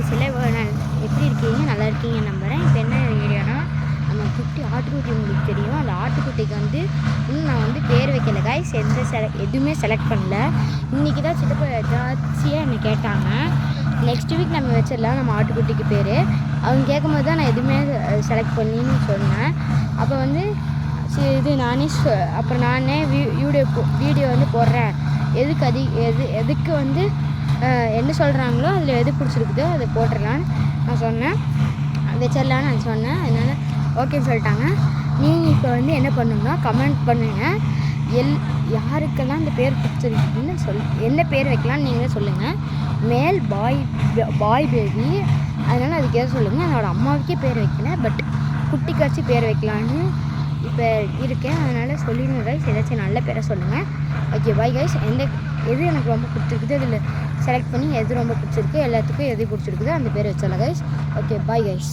Guys எல்லாம் எப்படி இருக்கீங்க? நல்லா இருக்கீங்க நம்புகிறேன். இப்போ என்ன வீடியோனா, நம்ம குட்டி ஆட்டுக்குட்டி உங்களுக்கு தெரியும். அந்த ஆட்டுக்குட்டிக்கு வந்து இன்னும் நான் வந்து பேர் வைக்கல கைஸ். எதுவுமே செலக்ட் பண்ணல. இன்றைக்கி தான் சித்தப்பா ஜாஸ்தியாக என்னை கேட்டாங்க. நெக்ஸ்ட் வீக் நம்ம வச்சிடலாம் நம்ம ஆட்டுக்குட்டிக்கு பேர். அவங்க கேட்கும்போது தான் நான் எதுவுமே செலக்ட் பண்ணின்னு சொன்னேன். அப்போ வந்து இது நானே அப்புறம் நானே வீடியோ வந்து போடுறேன். எதுக்கு வந்து என்ன சொல்கிறாங்களோ அதில் எது பிடிச்சிருக்குதோ அதை போட்டுடலான்னு நான் சொன்னேன். வச்சிடலான்னு நான் சொன்னேன். அதனால் ஓகேன்னு சொல்லிட்டாங்க. நீங்கள் இப்போ வந்து என்ன பண்ணணும்னா கமெண்ட் பண்ணுங்கள். யாருக்கெல்லாம் இந்த பேர் பிடிச்சிருக்குன்னு என்ன பேர் வைக்கலான்னு நீங்களே சொல்லுங்கள். மேல் பாய் பேபி, அதனால் அதுக்கு எதாவது சொல்லுங்கள். என்னோடய அம்மாவுக்கே பேர் வைக்கல, பட் குட்டிக்காச்சும் பேர் வைக்கலான்னு இப்போ இருக்கேன். அதனால் சொல்லிடுங்க கைஸ். ஏதாச்சும் நல்ல பேரை சொல்லுங்கள். Okay bye guys. எது எனக்கு ரொம்ப பிடிச்சிருக்குது அதில் செலக்ட் பண்ணி எது ரொம்ப பிடிச்சிருக்கு எல்லாத்துக்கும் எது பிடிச்சிருக்குதோ அந்த பேர் வச்சிடலாம் கைஸ். Okay bye guys.